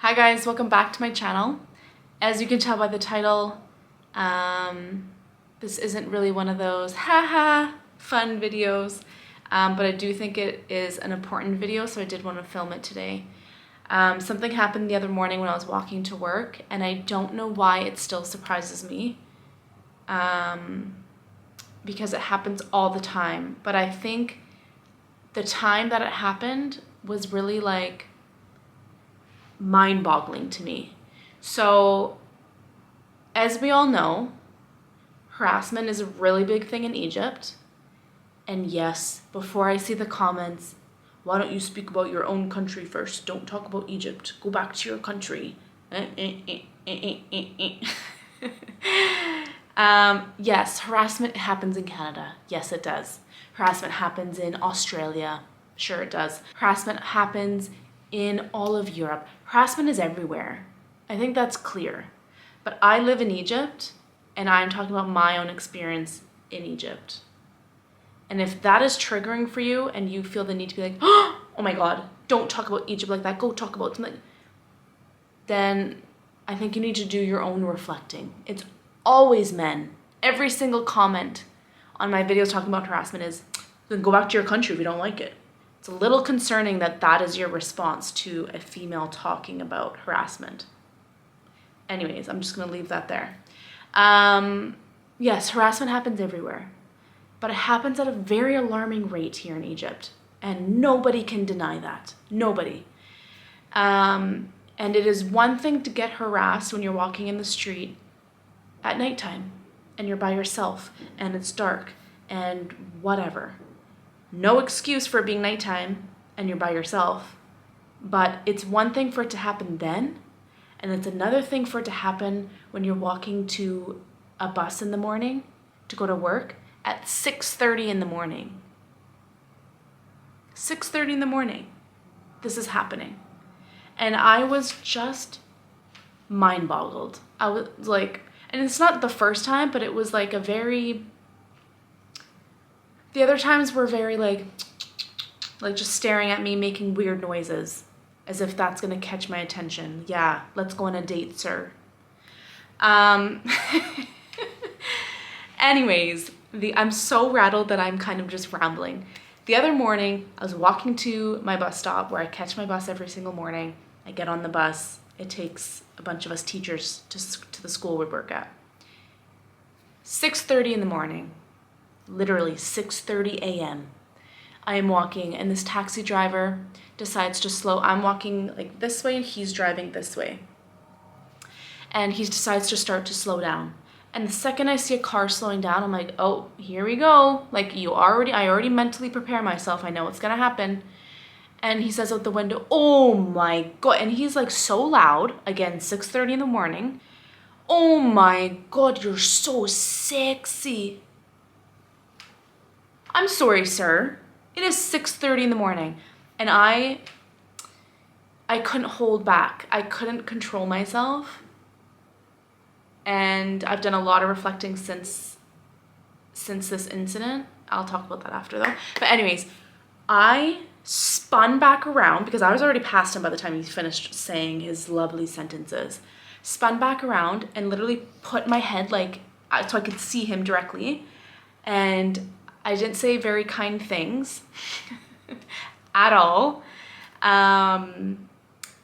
Hi guys, welcome back to my channel. As you can tell by the title, this isn't really one of those haha fun videos, but I do think it is an important video, so I did want to film it today. Something happened the other morning when I was walking to work, and I don't know why it still surprises me, because it happens all the time, but I think the time that it happened was really like mind-boggling to me. So, as we all know, harassment is a really big thing in Egypt. And yes, before I see the comments, why don't you speak about your own country first? Don't talk about Egypt. Go back to your country. Yes, harassment happens in Canada. Yes, it does. Harassment happens in Australia. Sure, it does. Harassment happens in all of Europe. Harassment is everywhere. I think that's clear. But I live in Egypt, and I'm talking about my own experience in Egypt. And if that is triggering for you and you feel the need to be like, oh my God, don't talk about Egypt like that, go talk about something, then I think you need to do your own reflecting. It's always men. Every single comment on my videos talking about harassment is, then go back to your country if you don't like it. It's a little concerning that that is your response to a female talking about harassment. Anyways, I'm just gonna leave that there. Yes, harassment happens everywhere, but it happens at a very alarming rate here in Egypt, and nobody can deny that. Nobody. And it is one thing to get harassed when you're walking in the street at nighttime, and you're by yourself, and it's dark, and whatever. No excuse for it being nighttime and you're by yourself, but it's one thing for it to happen then, and it's another thing for it to happen when you're walking to a bus in the morning to go to work at 6:30 in the morning. 6:30 in the morning, this is happening. And I was just mind boggled. I was like, and it's not the first time, but it was like the other times were very like just staring at me, making weird noises, as if that's gonna catch my attention. Yeah, let's go on a date, sir. Anyways, I'm so rattled that I'm kind of just rambling. The other morning, I was walking to my bus stop where I catch my bus every single morning. I get on the bus. It takes a bunch of us teachers to the school we work at. 6:30 in the morning. Literally 6:30 a.m. I am walking, and this taxi driver decides to slow. I'm walking like this way, and he's driving this way. And he decides to start to slow down. And the second I see a car slowing down, I'm like, oh, here we go. Like I already mentally prepare myself. I know what's gonna happen. And he says out the window, oh my God. And he's like so loud, again, 6:30 in the morning. Oh my God, you're so sexy. I'm sorry, sir. It is 6:30 in the morning, and I couldn't hold back. I couldn't control myself, and I've done a lot of reflecting since this incident. I'll talk about that after though. But anyways, I spun back around because I was already past him by the time he finished saying his lovely sentences. Spun back around and literally put my head like so I could see him directly, and I didn't say very kind things at all. And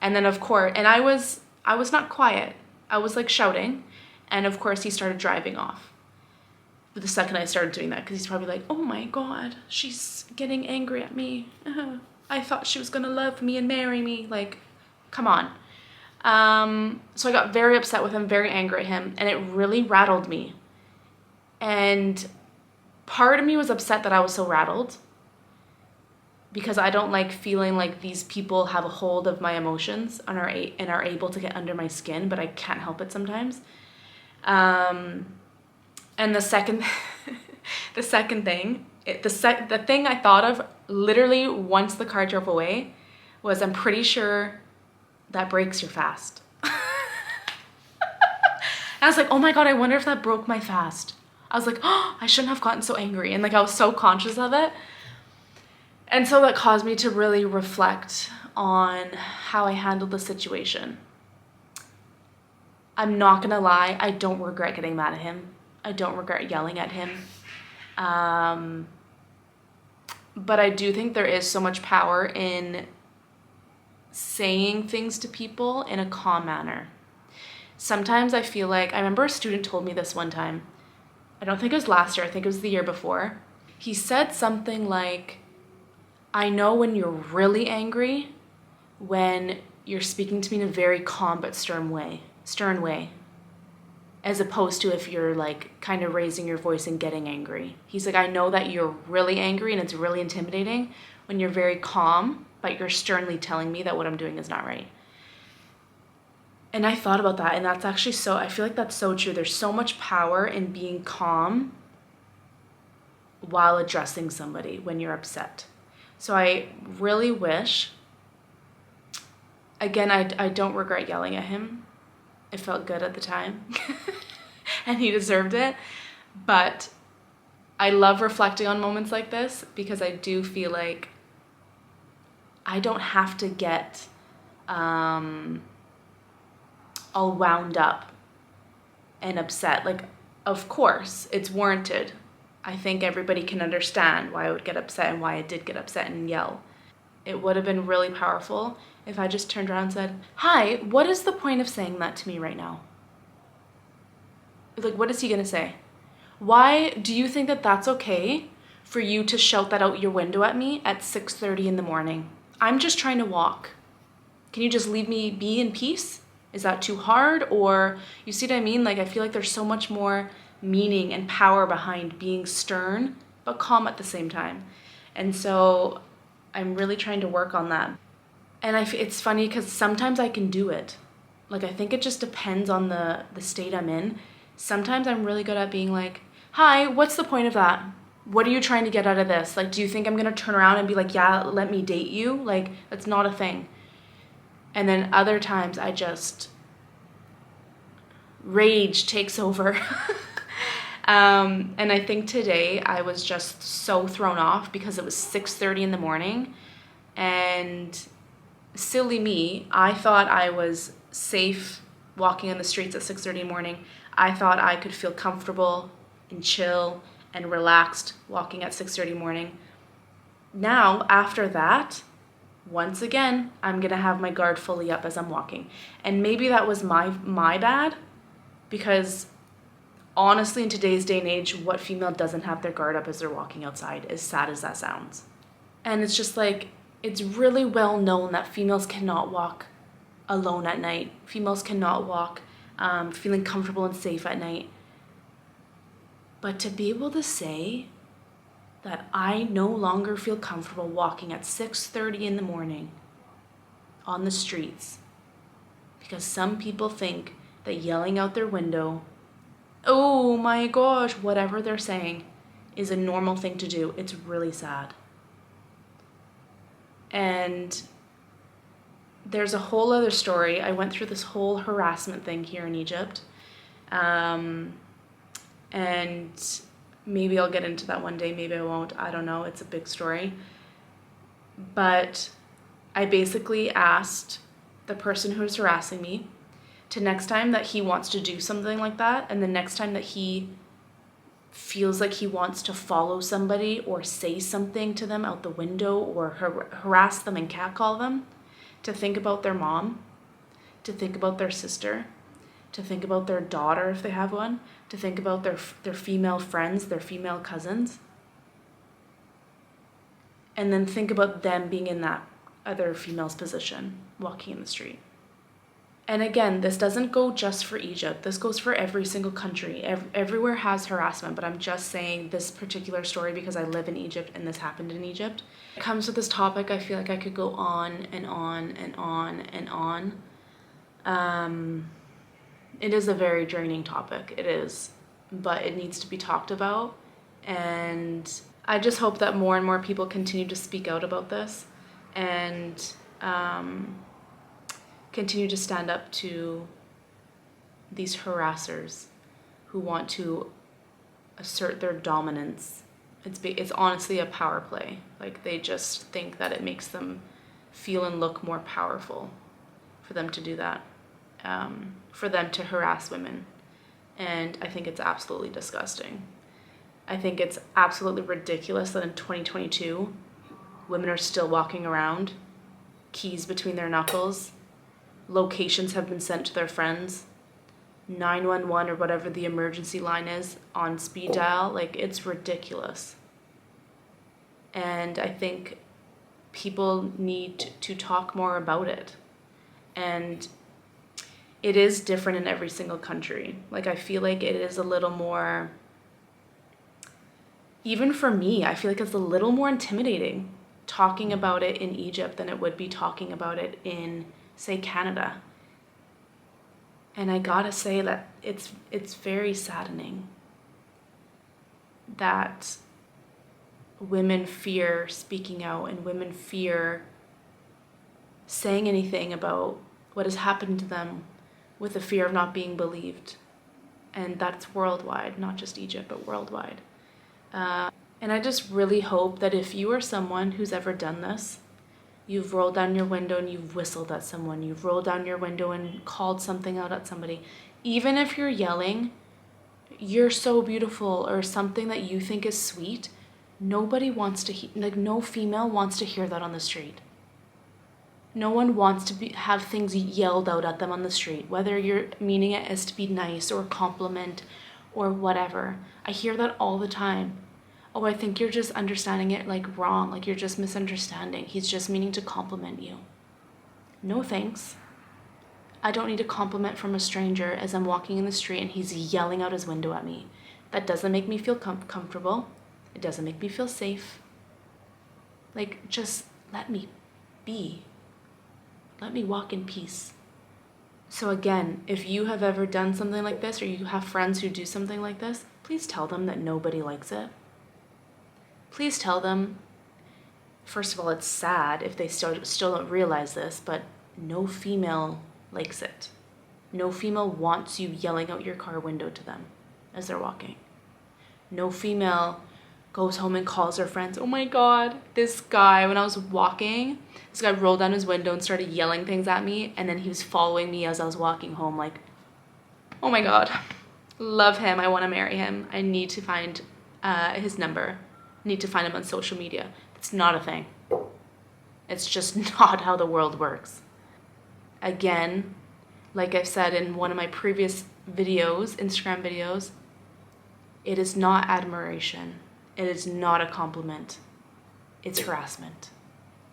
then of course, and I was not quiet. I was like shouting. And of course he started driving off. But the second I started doing that, because he's probably like, oh my God, she's getting angry at me. I thought she was gonna love me and marry me. Like, come on. So I got very upset with him, very angry at him, and it really rattled me. And part of me was upset that I was so rattled, because I don't like feeling like these people have a hold of my emotions and are able to get under my skin, but I can't help it sometimes. And the second the thing I thought of literally once the car drove away was, I'm pretty sure that breaks your fast. And I was like, oh my God, I wonder if that broke my fast. I was like, oh, I shouldn't have gotten so angry. And like, I was so conscious of it. And so that caused me to really reflect on how I handled the situation. I'm not gonna lie, I don't regret getting mad at him. I don't regret yelling at him. But I do think there is so much power in saying things to people in a calm manner. Sometimes I feel like, I remember a student told me this one time. I don't think it was last year, I think it was the year before. He said something like, I know when you're really angry, when you're speaking to me in a very calm but stern way, as opposed to if you're like kind of raising your voice and getting angry. He's like, I know that you're really angry and it's really intimidating when you're very calm, but you're sternly telling me that what I'm doing is not right. And I thought about that, and that's actually I feel like that's so true. There's so much power in being calm while addressing somebody when you're upset. So I really wish, again, I don't regret yelling at him. It felt good at the time and he deserved it. But I love reflecting on moments like this because I do feel like I don't have to get all wound up and upset. Like, of course, it's warranted. I think everybody can understand why I would get upset and why I did get upset and yell. It would have been really powerful if I just turned around and said, hi, what is the point of saying that to me right now? Like, what is he gonna say? Why do you think that that's okay for you to shout that out your window at me at 6:30 in the morning? I'm just trying to walk. Can you just leave me be in peace? Is that too hard? Or, you see what I mean? Like, I feel like there's so much more meaning and power behind being stern, but calm at the same time. And so I'm really trying to work on that. And it's funny because sometimes I can do it. Like, I think it just depends on the state I'm in. Sometimes I'm really good at being like, hi, what's the point of that? What are you trying to get out of this? Like, do you think I'm going to turn around and be like, yeah, let me date you? Like, that's not a thing. And then other times I just, rage takes over. And I think today I was just so thrown off because it was 6:30 in the morning. And silly me, I thought I was safe walking on the streets at 6:30 in the morning. I thought I could feel comfortable and chill and relaxed walking at 6:30 in the morning. Now, after that, once again, I'm gonna have my guard fully up as I'm walking. And maybe that was my bad, because honestly, in today's day and age, what female doesn't have their guard up as they're walking outside, as sad as that sounds? And it's just like, it's really well known that females cannot walk alone at night. Females cannot walk feeling comfortable and safe at night. But to be able to say that I no longer feel comfortable walking at 6:30 in the morning on the streets because some people think that yelling out their window, oh my gosh, whatever they're saying, is a normal thing to do. It's really sad. And there's a whole other story. I went through this whole harassment thing here in Egypt. And maybe I'll get into that one day, maybe I won't, I don't know, it's a big story. But I basically asked the person who was harassing me to, next time that he wants to do something like that, and the next time that he feels like he wants to follow somebody or say something to them out the window or harass them and catcall them, to think about their mom, to think about their sister, to think about their daughter if they have one, to think about their female friends, their female cousins, and then think about them being in that other female's position, walking in the street. And again, this doesn't go just for Egypt. This goes for every single country. Everywhere has harassment, but I'm just saying this particular story because I live in Egypt and this happened in Egypt. When it comes to this topic, I feel like I could go on and on and on and on. It is a very draining topic, it is, but it needs to be talked about. And I just hope that more and more people continue to speak out about this and continue to stand up to these harassers who want to assert their dominance. It's honestly a power play. Like, they just think that it makes them feel and look more powerful for them to do that, for them to harass women. And I think it's absolutely disgusting. I think it's absolutely ridiculous that in 2022, women are still walking around, keys between their knuckles, locations have been sent to their friends, 911 or whatever the emergency line is on speed dial. Like, it's ridiculous. And I think people need to talk more about it. And it is different in every single country. Like, I feel like it is a little more, even for me, I feel like it's a little more intimidating talking about it in Egypt than it would be talking about it in, say, Canada. And I gotta say that it's very saddening that women fear speaking out and women fear saying anything about what has happened to them with the fear of not being believed. And that's worldwide, not just Egypt, but worldwide. And I just really hope that if you are someone who's ever done this, you've rolled down your window and you've whistled at someone, you've rolled down your window and called something out at somebody, even if you're yelling, "You're so beautiful," or something that you think is sweet, nobody wants to no female wants to hear that on the street. No one wants to have things yelled out at them on the street, whether you're meaning it as to be nice or a compliment or whatever. I hear that all the time. "Oh, I think you're just understanding it like wrong, like you're just misunderstanding. He's just meaning to compliment you." No thanks. I don't need a compliment from a stranger as I'm walking in the street and he's yelling out his window at me. That doesn't make me feel comfortable. It doesn't make me feel safe. Like, just let me be. Let me walk in peace. So again, if you have ever done something like this, or you have friends who do something like this, please tell them that nobody likes it. Please tell them, first of all, it's sad if they still don't realize this, but no female likes it. No female wants you yelling out your car window to them as they're walking. No female goes home and calls her friends, "Oh my God, this guy," when I was walking, this guy rolled down his window and started yelling things at me, and then he was following me as I was walking home, like, "Oh my God, love him, I want to marry him, I need to find his number, need to find him on social media." It's not a thing. It's just not how the world works. Again, like I've said in one of my previous videos, Instagram videos, it is not admiration. It is not a compliment. It's harassment.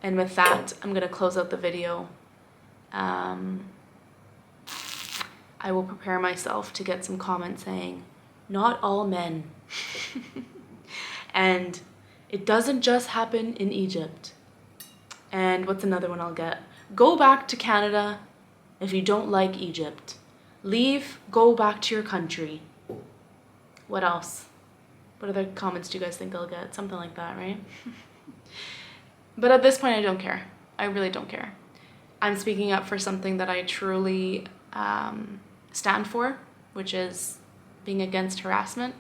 And with that, I'm going to close out the video. I will prepare myself to get some comments saying, "Not all men." And it doesn't just happen in Egypt. And what's another one I'll get? "Go back to Canada if you don't like Egypt. Leave, go back to your country." What else? What other comments do you guys think I'll get? Something like that, right? But at this point, I don't care. I really don't care. I'm speaking up for something that I truly stand for, which is being against harassment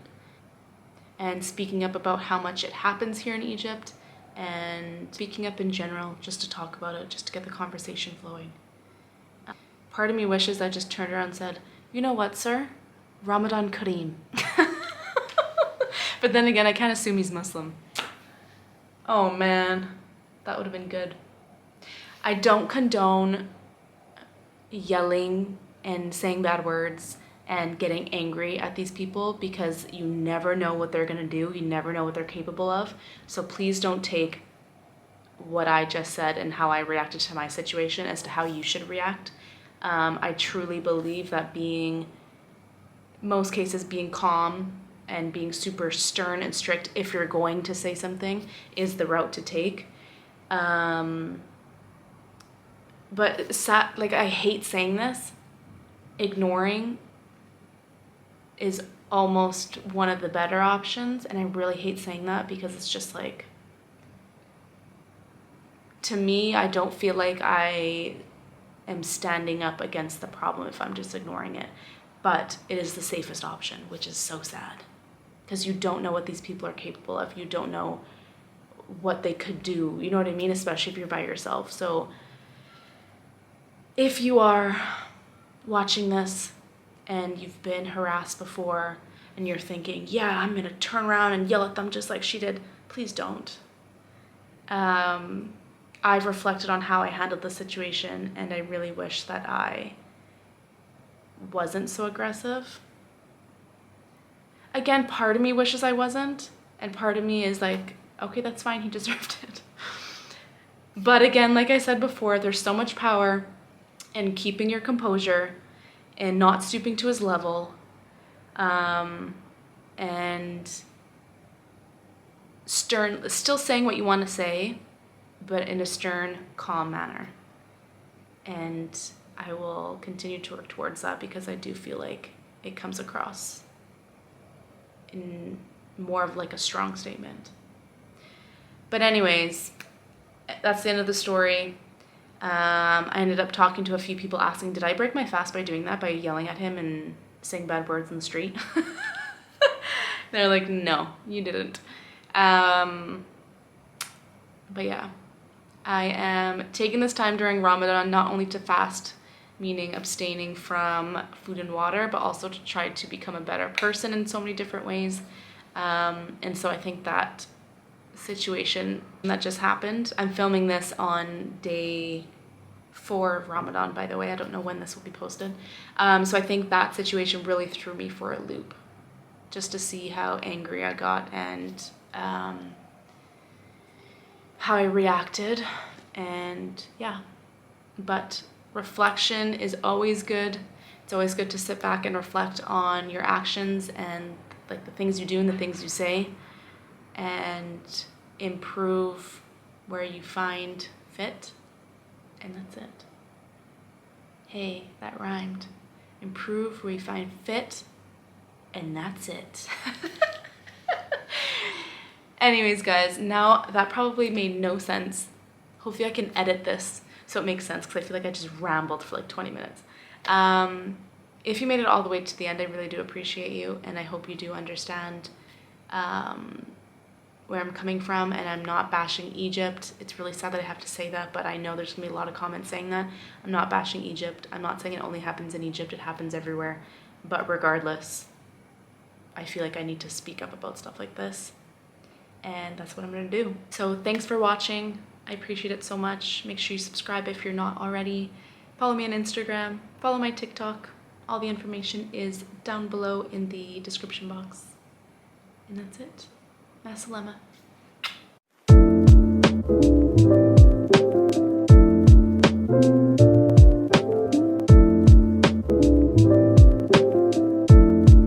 and speaking up about how much it happens here in Egypt and speaking up in general just to talk about it, just to get the conversation flowing. Part of me wishes I just turned around and said, "You know what, sir? Ramadan Kareem." But then again, I can't assume he's Muslim. Oh man, that would have been good. I don't condone yelling and saying bad words and getting angry at these people, because you never know what they're gonna do. You never know what they're capable of. So please don't take what I just said and how I reacted to my situation as to how you should react. I truly believe that most cases, being calm and being super stern and strict if you're going to say something is the route to take. But I hate saying this. Ignoring is almost one of the better options, and I really hate saying that because it's just like, to me, I don't feel like I am standing up against the problem if I'm just ignoring it. But it is the safest option, which is so sad, because you don't know what these people are capable of. You don't know what they could do. You know what I mean? Especially if you're by yourself. So if you are watching this and you've been harassed before and you're thinking, yeah, I'm going to turn around and yell at them just like she did, please don't. I've reflected on how I handled the situation, and I really wish that I wasn't so aggressive. Again, part of me wishes I wasn't, and part of me is like, okay, that's fine, he deserved it. But again, like I said before, there's so much power in keeping your composure and not stooping to his level, and still saying what you want to say, but in a stern, calm manner. And I will continue to work towards that, because I do feel like it comes across in more of like a strong statement. But anyways, that's the end of the story. I ended up talking to a few people asking, did I break my fast by doing that, by yelling at him and saying bad words in the street? They're like, no, you didn't. But yeah, I am taking this time during Ramadan not only to fast, meaning abstaining from food and water, but also to try to become a better person in so many different ways. And so I think that situation that just happened, I'm filming this on day 4 of Ramadan, by the way. I don't know when this will be posted. So I think that situation really threw me for a loop, just to see how angry I got and how I reacted. And yeah, but reflection is always good. It's always good to sit back and reflect on your actions and like the things you do and the things you say, and improve where you find fit. And that's it. Hey, that rhymed. Improve where you find fit, and that's it. Anyways, guys, now that probably made no sense. Hopefully I can edit this so it makes sense, because I feel like I just rambled for like 20 minutes. If you made it all the way to the end, I really do appreciate you, and I hope you do understand where I'm coming from, and I'm not bashing Egypt. It's really sad that I have to say that, but I know there's gonna be a lot of comments saying that. I'm not bashing Egypt. I'm not saying it only happens in Egypt. It happens everywhere. But regardless, I feel like I need to speak up about stuff like this, and that's what I'm gonna do. So thanks for watching. I appreciate it so much. Make sure you subscribe if you're not already. Follow me on Instagram. Follow my TikTok. All the information is down below in the description box. And that's it. Ma salama.